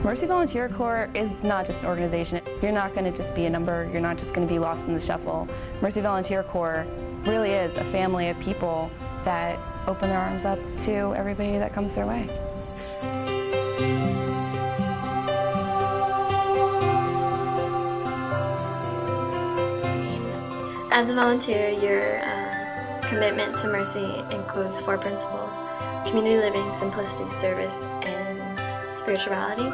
Mercy Volunteer Corps is not just an organization. You're not going to just be a number. You're not just going to be lost in the shuffle. Mercy Volunteer Corps really is a family of people that open their arms up to everybody that comes their way. As a volunteer, your commitment to Mercy includes 4 principles: community living, simplicity, service, and spirituality.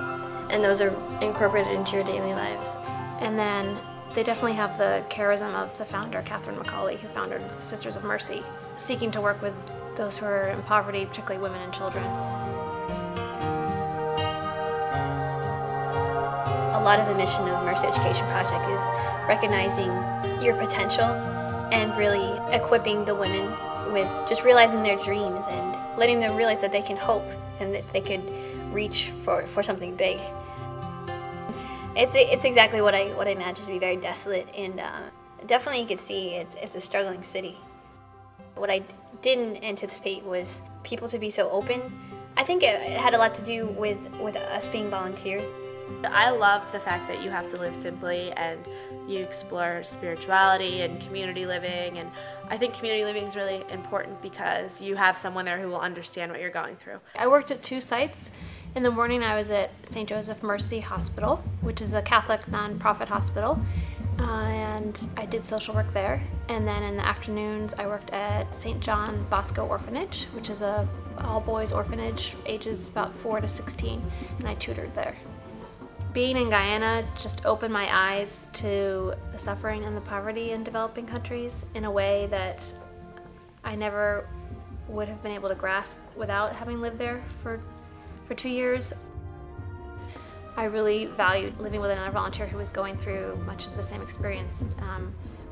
And those are incorporated into your daily lives. And then they definitely have the charism of the founder, Catherine McCauley, who founded the Sisters of Mercy, seeking to work with those who are in poverty, particularly women and children. A lot of the mission of Mercy Education Project is recognizing your potential and really equipping the women with just realizing their dreams and letting them realize that they can hope and that they could reach for something big. It's exactly what I imagine to be very desolate, and definitely you could see it's a struggling city. What I didn't anticipate was people to be so open. I think it had a lot to do with us being volunteers. I love the fact that you have to live simply and you explore spirituality and community living, and I think community living is really important because you have someone there who will understand what you're going through. I worked at 2 sites. In the morning I was at St. Joseph Mercy Hospital, which is a Catholic nonprofit hospital, and I did social work there. And then in the afternoons I worked at St. John Bosco Orphanage, which is a all-boys orphanage, ages about 4 to 16, and I tutored there. Being in Guyana just opened my eyes to the suffering and the poverty in developing countries in a way that I never would have been able to grasp without having lived there for 2 years. I really valued living with another volunteer who was going through much of the same experience,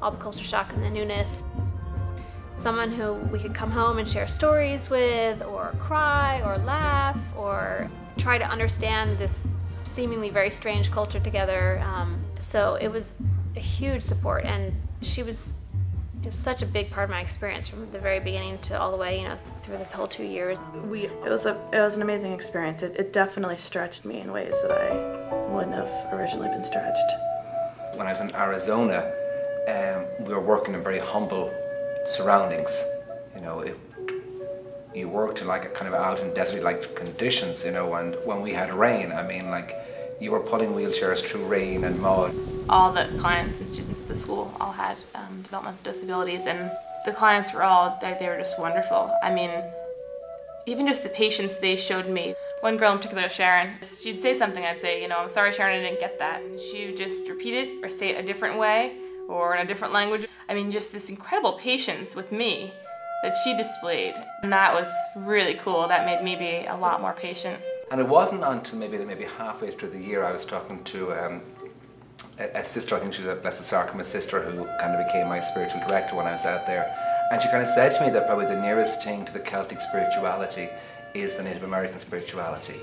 all the culture shock and the newness. Someone who we could come home and share stories with, or cry, or laugh, or try to understand this seemingly very strange culture together. So it was a huge support, and it was such a big part of my experience from the very beginning to all the way, through the whole 2 years. It was an amazing experience. It definitely stretched me in ways that I wouldn't have originally been stretched. When I was in Arizona, we were working in very humble surroundings. You worked in like a kind of out in desert-like conditions, and when we had rain, you were pulling wheelchairs through rain and mud. All the clients and students at the school all had developmental disabilities, and the clients were they were just wonderful. Even just the patience they showed me. One girl in particular, Sharon, she'd say something, I'd say, I'm sorry Sharon, I didn't get that. And she would just repeat it or say it a different way or in a different language. Just this incredible patience with me that she displayed. And that was really cool. That made me be a lot more patient. And it wasn't until maybe halfway through the year I was talking to a sister, I think she was a Blessed Sacrament sister, who kind of became my spiritual director when I was out there. And she kind of said to me that probably the nearest thing to the Celtic spirituality is the Native American spirituality.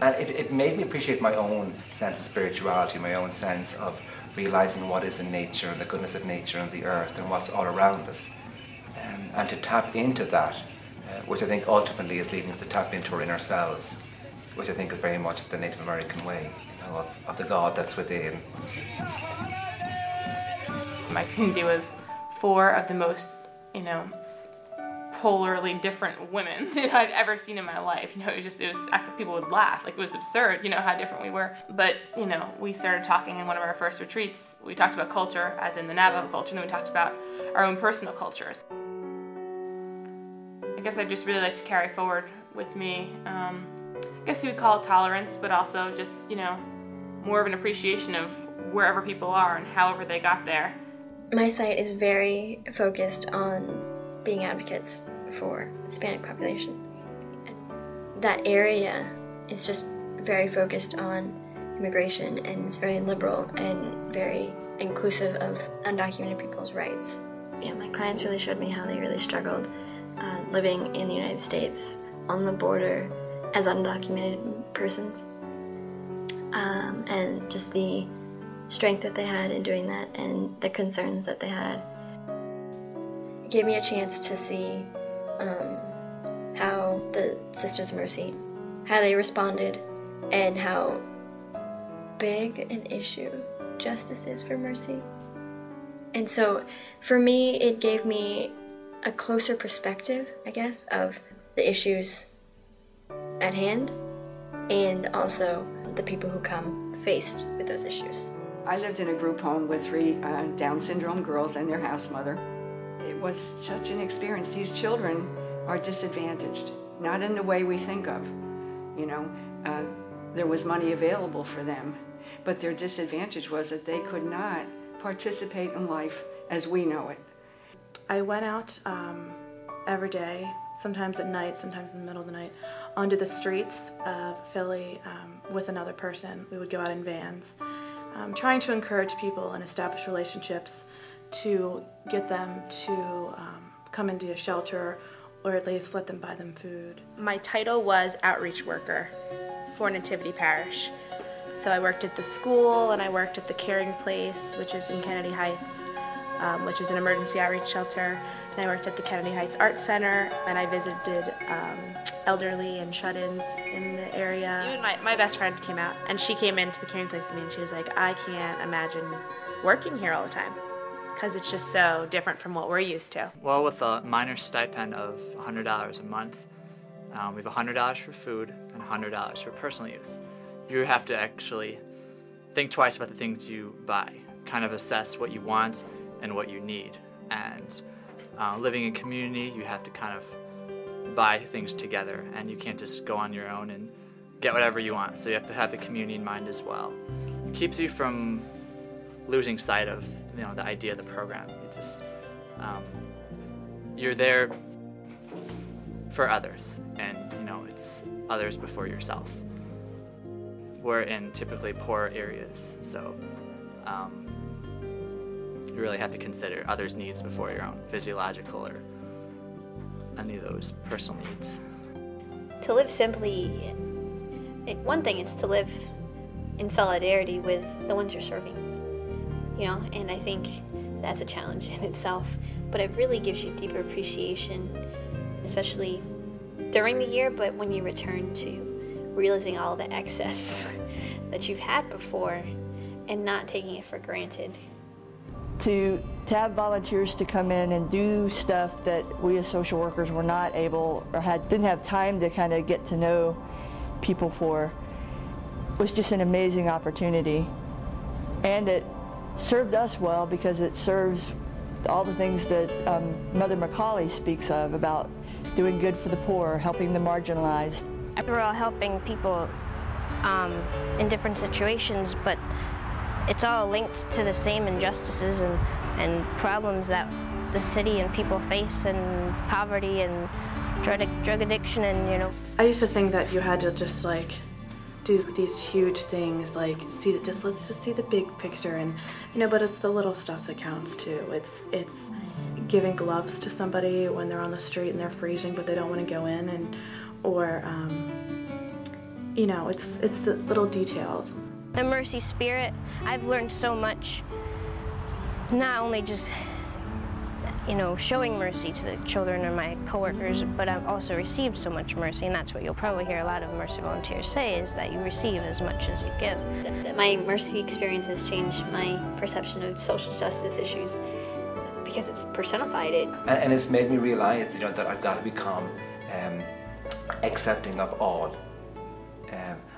And it made me appreciate my own sense of spirituality, my own sense of realizing what is in nature and the goodness of nature and the earth and what's all around us. And to tap into that, which I think ultimately is leading us to tap into our inner selves, which I think is very much the Native American way, of the God that's within. My community was 4 of the most, polarly different women that I'd ever seen in my life. People would laugh, it was absurd, how different we were. But, we started talking in one of our first retreats. We talked about culture, as in the Navajo culture, and then we talked about our own personal cultures. I guess I'd just really like to carry forward with me, I guess you would call it tolerance, but also just, more of an appreciation of wherever people are and however they got there. My site is very focused on being advocates for the Hispanic population. That area is just very focused on immigration, and it's very liberal and very inclusive of undocumented people's rights. My clients really showed me how they really struggled living in the United States on the border as undocumented persons, and just the strength that they had in doing that and the concerns that they had. It gave me a chance to see how the Sisters of Mercy, how they responded and how big an issue justice is for Mercy. And so for me, it gave me a closer perspective, I guess, of the issues at hand and also the people who come faced with those issues. I lived in a group home with 3 Down syndrome girls and their house mother. It was such an experience. These children are disadvantaged, not in the way we think of. You know, there was money available for them, but their disadvantage was that they could not participate in life as we know it. I went out every day, sometimes at night, sometimes in the middle of the night, onto the streets of Philly with another person. We would go out in vans, trying to encourage people and establish relationships to get them to come into a shelter or at least let them buy them food. My title was outreach worker for Nativity Parish. So I worked at the school and I worked at the Caring Place, which is in Kennedy Heights, which is an emergency outreach shelter. And I worked at the Kennedy Heights Art Center, and I visited elderly and shut-ins in the area. Even my best friend came out, and she came into the Caring Place with me, and she was like, I can't imagine working here all the time, because it's just so different from what we're used to. Well, with a minor stipend of $100 a month, we have $100 for food and $100 for personal use. You have to actually think twice about the things you buy, kind of assess what you want and what you need. And living in community, you have to kind of buy things together, and you can't just go on your own and get whatever you want. So you have to have the community in mind as well. It keeps you from losing sight of the idea of the program. It's just you're there for others, and it's others before yourself. We're in typically poor areas, so you really have to consider others' needs before your own physiological or any of those personal needs. To live simply, one thing is to live in solidarity with the ones you're serving, and I think that's a challenge in itself, but it really gives you deeper appreciation, especially during the year, but when you return to realizing all the excess that you've had before and not taking it for granted. To have volunteers to come in and do stuff that we as social workers were not able or didn't have time to kind of get to know people for was just an amazing opportunity. And it served us well because it serves all the things that Mother Macaulay speaks of about doing good for the poor, helping the marginalized. We're all helping people in different situations, but it's all linked to the same injustices and problems that the city and people face, and poverty and drug addiction, and I used to think that you had to just do these huge things, let's just see the big picture, and but it's the little stuff that counts too. It's giving gloves to somebody when they're on the street and they're freezing but they don't want to go in, or it's the little details. The Mercy Spirit, I've learned so much, not only just showing mercy to the children and my coworkers, but I've also received so much mercy, and that's what you'll probably hear a lot of Mercy volunteers say, is that you receive as much as you give. My Mercy experience has changed my perception of social justice issues because it's personified it. And it's made me realize, that I've got to become accepting of all,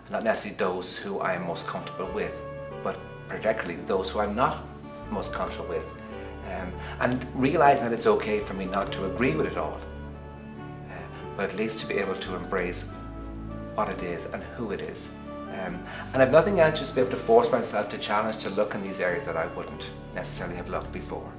not necessarily those who I'm most comfortable with, but particularly those who I'm not most comfortable with. And realizing that it's okay for me not to agree with it all, but at least to be able to embrace what it is and who it is. And if nothing else, just be able to force myself to challenge to look in these areas that I wouldn't necessarily have looked before.